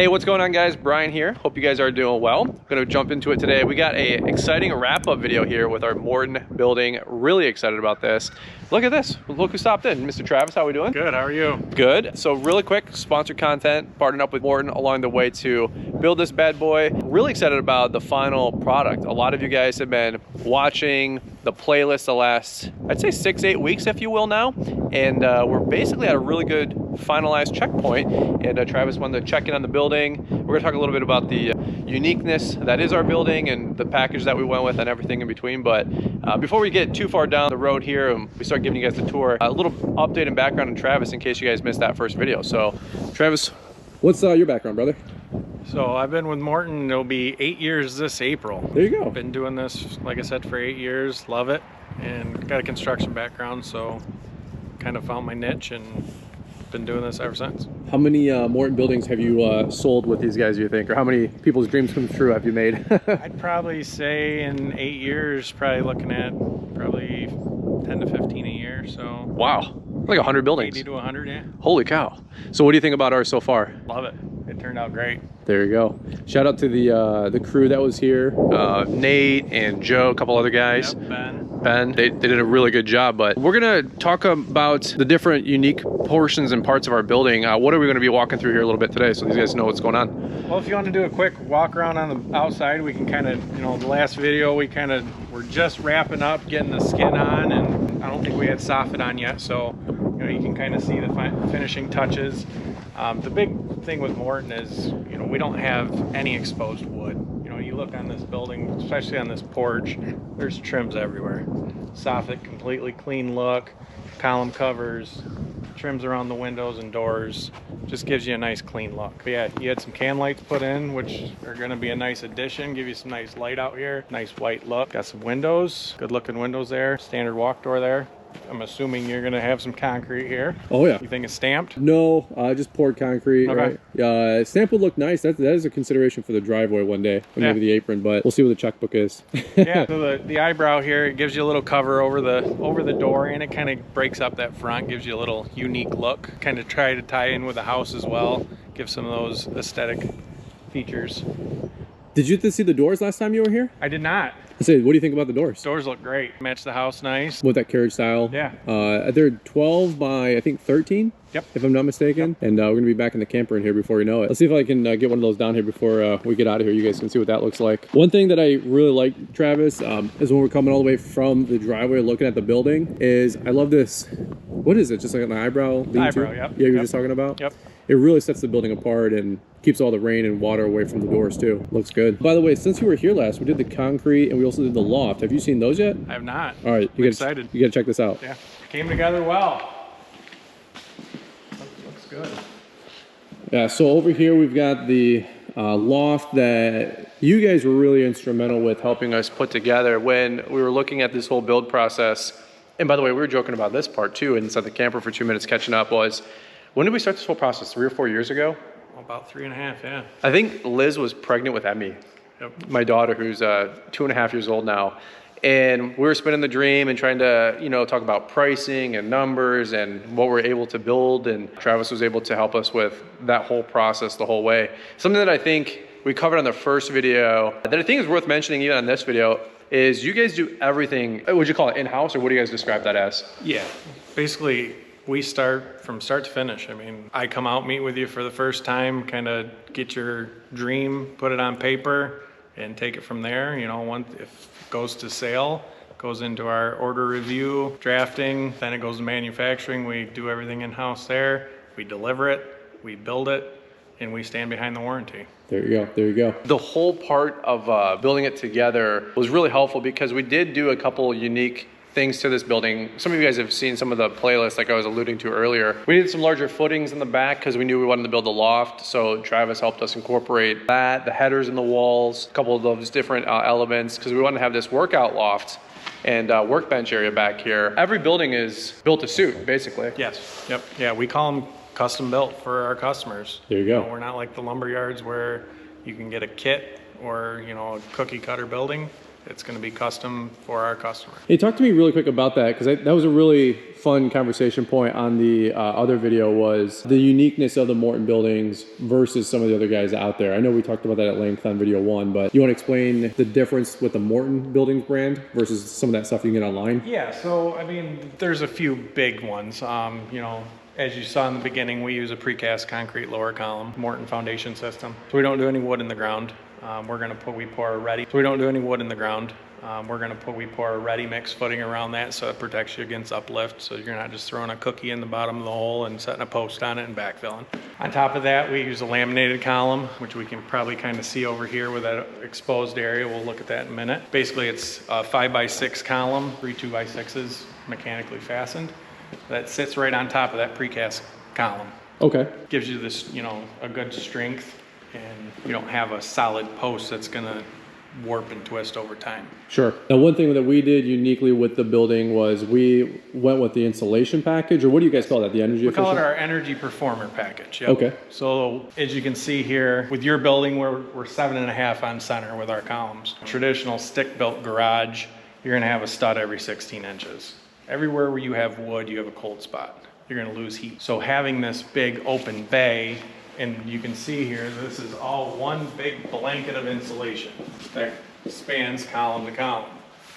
Hey, what's going on, guys? Brian here. Hope you guys are doing well. Gonna jump into it today. We got a exciting wrap-up video here with our Morton Building. Really excited about this. Look at this. Look who stopped in. Mr. Travis, how are we doing? Good, how are you? Good. So really quick, sponsored content, partnered up with Morton along the way to build this bad boy. Really excited about the final product. A lot of you guys have been watching the playlist the last, I'd say 6-8 weeks, if you will now. And we're basically at a really good finalized checkpoint. And Travis wanted to check in on the building. We're gonna talk a little bit about the uniqueness that is our building and the package that we went with and everything in between. But before we get too far down the road here and we start giving you guys the tour, a little update and background on Travis in case you guys missed that first video. So Travis, what's your background, brother? So I've been with Morton, it'll be 8 years this April. There you go. Been doing this, like I said, for 8 years, love it. And got a construction background, so kind of found my niche and been doing this ever since. How many Morton buildings have you sold with these guys, do you think? Or how many people's dreams come true have you made? I'd probably say in 8 years, probably looking at probably 10 to 15 a year, so. Wow, like 100 buildings. 80 to 100, yeah. Holy cow. So what do you think about ours so far? Love it. It turned out great. There you go. Shout out to the crew that was here. Nate and Joe, a couple other guys. Yep, Ben, they did a really good job. But we're gonna talk about the different unique portions and parts of our building. What are we gonna be walking through here a little bit today so these guys know what's going on? Well, if you want to do a quick walk around on the outside, we can kind of, the last video we're just wrapping up, getting the skin on, and I don't think we had soffit on yet, so you can kind of see the finishing touches. The big thing with Morton is, we don't have any exposed wood. You look on this building, especially on this porch, there's trims everywhere. Soffit, completely clean look, column covers, trims around the windows and doors, just gives you a nice clean look. But yeah, you had some can lights put in, which are gonna be a nice addition, give you some nice light out here, nice white look. Got some windows, good looking windows there, standard walk door there. I'm assuming you're gonna have some concrete here. Oh yeah. You think it's stamped? No, just poured concrete. Okay. Right? Stamp would look nice. That is a consideration for the driveway one day, or maybe the apron. But we'll see what the checkbook is. Yeah. So the eyebrow here, it gives you a little cover over the door, and it kind of breaks up that front, gives you a little unique look. Kind of try to tie in with the house as well, give some of those aesthetic features. Did you get to see the doors last time you were here? I did not. I said, what do you think about the doors? Doors look great. Match the house nice. With that carriage style. Yeah. They're 12 by, I think, 13. Yep. If I'm not mistaken. Yep. And we're going to be back in the camper in here before we know it. Let's see if I can get one of those down here before we get out of here. You guys can see what that looks like. One thing that I really like, Travis, is when we're coming all the way from the driveway looking at the building, is I love this. What is it? Just like an eyebrow? Eyebrow, yep. Yeah, you were just talking about? Yep. It really sets the building apart and keeps all the rain and water away from the doors too. Looks good. By the way, since you were here last, we did the concrete and we also did the loft. Have you seen those yet? I have not. All right, I'm excited. You gotta check this out. Yeah, came together well. Looks good. Yeah, so over here we've got the loft that you guys were really instrumental with helping us put together when we were looking at this whole build process. And by the way, we were joking about this part too inside the camper for 2 minutes catching up. When did we start this whole process? 3 or 4 years ago? About 3.5, yeah. I think Liz was pregnant with Emmy, my daughter, who's 2.5 years old now. And we were spinning the dream and trying to, talk about pricing and numbers and what we're able to build. And Travis was able to help us with that whole process the whole way. Something that I think we covered on the first video that I think is worth mentioning even on this video is you guys do everything, would you call it in-house, or what do you guys describe that as? Yeah, basically we start from start to finish. I mean, I come out, meet with you for the first time, kind of get your dream, put it on paper, and take it from there. If it goes to sale, goes into our order review, drafting, then it goes to manufacturing. We do everything in-house there. We deliver it, we build it, and we stand behind the warranty. There you go, there you go. The whole part of building it together was really helpful because we did do a couple unique things to this building. Some of you guys have seen some of the playlists like I was alluding to earlier. We needed some larger footings in the back because we knew we wanted to build a loft. So Travis helped us incorporate that, the headers in the walls, a couple of those different elements because we wanted to have this workout loft and workbench area back here. Every building is built to suit, basically. Yes, yep, yeah, we call them custom built for our customers. There you go. We're not like the lumber yards where you can get a kit or a cookie cutter building. It's going to be custom for our customer. Hey, talk to me really quick about that, because that was a really fun conversation point on the other video, was the uniqueness of the Morton buildings versus some of the other guys out there. I know we talked about that at length on video 1, but you want to explain the difference with the Morton Buildings brand versus some of that stuff you can get online? Yeah, so I mean, there's a few big ones. You know, as you saw in the beginning, we use a precast concrete lower column Morton foundation system. So we don't do any wood in the ground. We pour a ready. So we don't do any wood in the ground. We pour a ready mix footing around that, so it protects you against uplift, so you're not just throwing a cookie in the bottom of the hole and setting a post on it and backfilling. On top of that, we use a laminated column, which we can probably kind of see over here with that exposed area. We'll look at that in a minute. Basically, it's a 5x6 column, 3 2x6s mechanically fastened. That sits right on top of that precast column. Okay. Gives you this, you know, a good strength, and you don't have a solid post that's gonna warp and twist over time. Sure. Now, one thing that we did uniquely with the building was we went with the insulation package, or what do you guys call that? The energy efficient? We call it our energy performer package. Yep. Okay. So as you can see here, with your building, we're 7.5 on center with our columns. Traditional stick-built garage, you're gonna have a stud every 16 inches. Everywhere where you have wood, you have a cold spot. You're gonna lose heat. So having this big open bay, and you can see here, this is all one big blanket of insulation that spans column to column.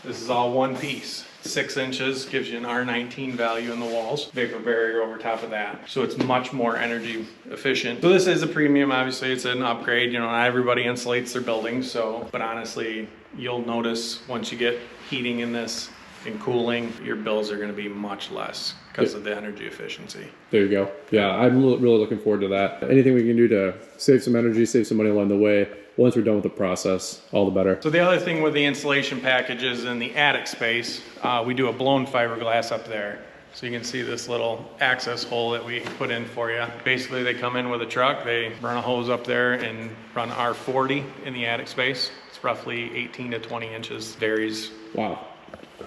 This is all one piece. 6 inches gives you an R19 value in the walls, vapor barrier over top of that. So it's much more energy efficient. So this is a premium, obviously it's an upgrade. You know, not everybody insulates their buildings, so, but honestly, you'll notice once you get heating in this and cooling, your bills are gonna be much less because of the energy efficiency. There you go. Yeah, I'm really looking forward to that. Anything we can do to save some energy, save some money along the way, once we're done with the process, all the better. So the other thing with the insulation packages in the attic space, we do a blown fiberglass up there. So you can see this little access hole that we put in for you. Basically, they come in with a truck, they run a hose up there and run R40 in the attic space. It's roughly 18 to 20 inches, varies. Wow.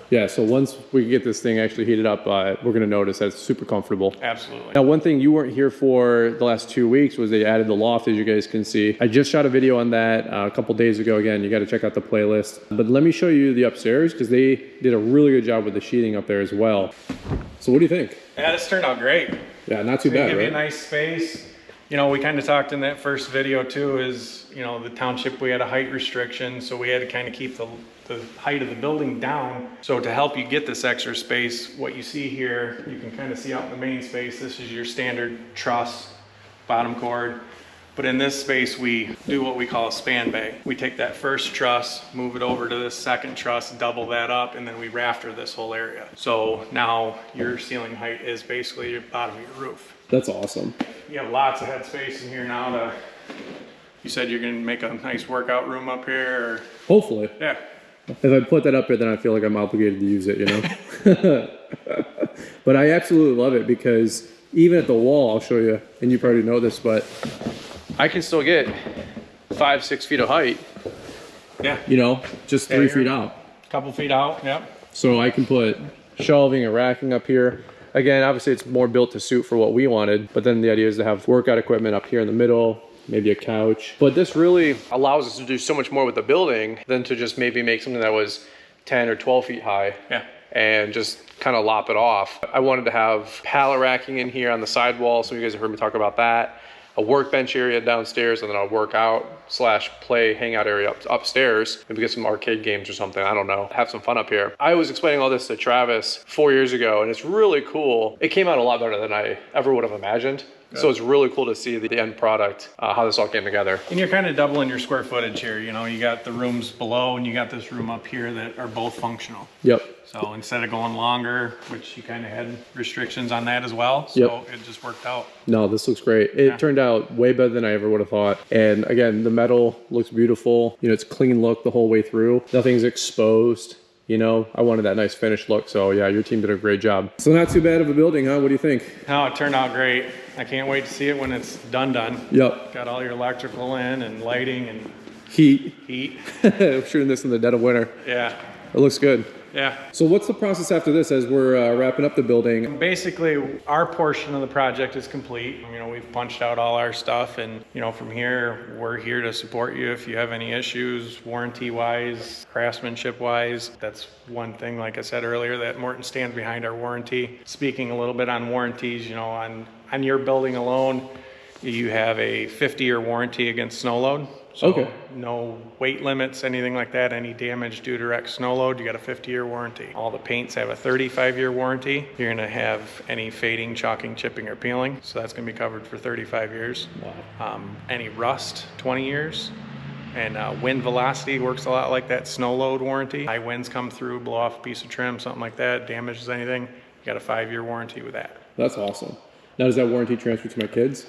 Yeah, so once we get this thing actually heated up, we're gonna notice that it's super comfortable. Absolutely. Now, one thing you weren't here for the last 2 weeks was they added the loft, as you guys can see. I just shot a video on that a couple days ago. Again, you gotta check out the playlist. But let me show you the upstairs, because they did a really good job with the sheeting up there as well. So what do you think? Yeah, this turned out great. Yeah, not too bad, Give right? you a nice space. You know, we kind of talked in that first video too, is, you know, the township, we had a height restriction, so we had to kind of keep the height of the building down. So to help you get this extra space, what you see here, you can kind of see out in the main space, this is your standard truss, bottom cord. But in this space, we do what we call a span bay. We take that first truss, move it over to this second truss, double that up, and then we rafter this whole area. So now your ceiling height is basically your bottom of your roof. That's awesome. You have lots of head space in here now to, you said you're gonna make a nice workout room up here, or? Hopefully. Yeah. If I put that up there, then I feel like I'm obligated to use it, you know? But I absolutely love it, because even at the wall, I'll show you, and you probably know this, but I can still get 5-6 feet of height. Yeah. You know, just 3 feet out. Couple feet out, yep. So I can put shelving and racking up here. Again, obviously it's more built to suit for what we wanted, but then the idea is to have workout equipment up here in the middle, maybe a couch. But this really allows us to do so much more with the building than to just maybe make something that was 10 or 12 feet high. Yeah. And just kind of lop it off. I wanted to have pallet racking in here on the sidewall. Some of you guys have heard me talk about that. A workbench area downstairs, and then a workout / play hangout area upstairs. Maybe get some arcade games or something, I don't know. Have some fun up here. I was explaining all this to Travis 4 years ago, and it's really cool. It came out a lot better than I ever would have imagined. So it's really cool to see the end product, how this all came together. And you're kind of doubling your square footage here. You know, you got the rooms below and you got this room up here that are both functional. Yep. So instead of going longer, which you kind of had restrictions on that as well. So it just worked out. No, this looks great. It turned out way better than I ever would have thought. And again, the metal looks beautiful. You know, it's clean look the whole way through. Nothing's exposed. You know, I wanted that nice finished look. So yeah, your team did a great job. So not too bad of a building, huh? What do you think? No, it turned out great. I can't wait to see it when it's done. Yep. Got all your electrical in and lighting and heat. We're shooting this in the dead of winter. Yeah. It looks good. Yeah. So what's the process after this as we're wrapping up the building? Basically, our portion of the project is complete. You know, we've punched out all our stuff, and you know, from here, we're here to support you if you have any issues, warranty-wise, craftsmanship-wise. That's one thing, like I said earlier, that Morton stands behind our warranty. Speaking a little bit on warranties, you know, on your building alone, you have a 50-year warranty against snow load. So okay. No weight limits, anything like that. Any damage due to direct snow load, you got a 50-year warranty. All the paints have a 35-year warranty. You're gonna have any fading, chalking, chipping, or peeling. So that's gonna be covered for 35 years. Wow. Any rust, 20 years. And wind velocity works a lot like that snow load warranty. High winds come through, blow off a piece of trim, something like that, damages anything, you got a 5-year warranty with that. That's awesome. Now does that warranty transfer to my kids?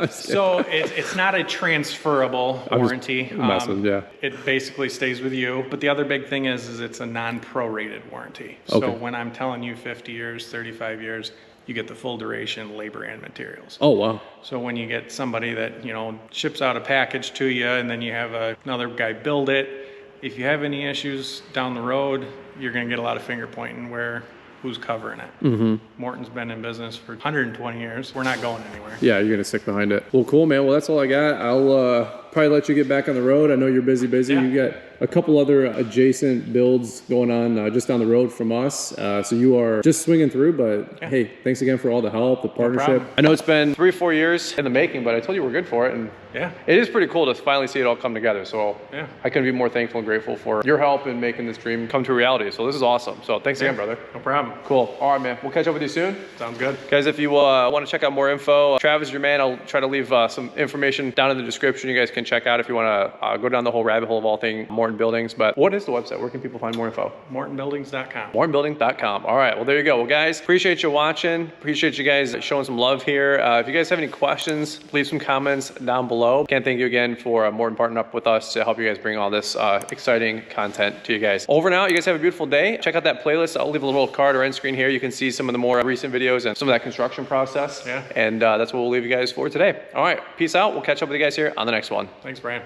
So it's not a transferable warranty. Yeah. It basically stays with you. But the other big thing is it's a non-prorated warranty. So Okay. when I'm telling you 50 years, 35 years, you get the full duration, labor and materials. Oh, wow. So when you get somebody that, you know, ships out a package to you and then you have another guy build it, if you have any issues down the road, you're going to get a lot of finger pointing where who's covering it. Mm-hmm. Morton's been in business for 120 years. We're not going anywhere. Yeah, you're gonna stick behind it. Well, cool, man. Well, that's all I got. I'll probably let you get back on the road. I know you're busy. Yeah. You got a couple other adjacent builds going on just down the road from us. So you are just swinging through, but yeah. Hey, thanks again for all the help, the partnership. problem. I know it's been 3 or 4 years in the making, but I told you we're good for it. And Yeah. it is pretty cool to finally see it all come together. So Yeah. I couldn't be more thankful and grateful for your help in making this dream come to reality. So this is awesome. So thanks again, brother. No problem. Cool. All right, man. We'll catch up with you soon. Sounds good. Guys, if you want to check out more info, Travis is your man. I'll try to leave some information down in the description you guys can check out if you want to go down the whole rabbit hole of all things Morton Buildings. But what is the website? Where can people find more info? MortonBuildings.com. MortonBuilding.com. All right, well, there you go. Well, guys, appreciate you watching. Appreciate you guys showing some love here. If you guys have any questions, leave some comments down below. Can't thank you again for Morton partnering up with us to help you guys bring all this exciting content to you guys. Over and out. You guys have a beautiful day. Check out that playlist. I'll leave a little card or end screen here. You can see some of the more recent videos and some of that construction process. Yeah. And that's what we'll leave you guys for today. All right, peace out. We'll catch up with you guys here on the next one. Thanks, Brian.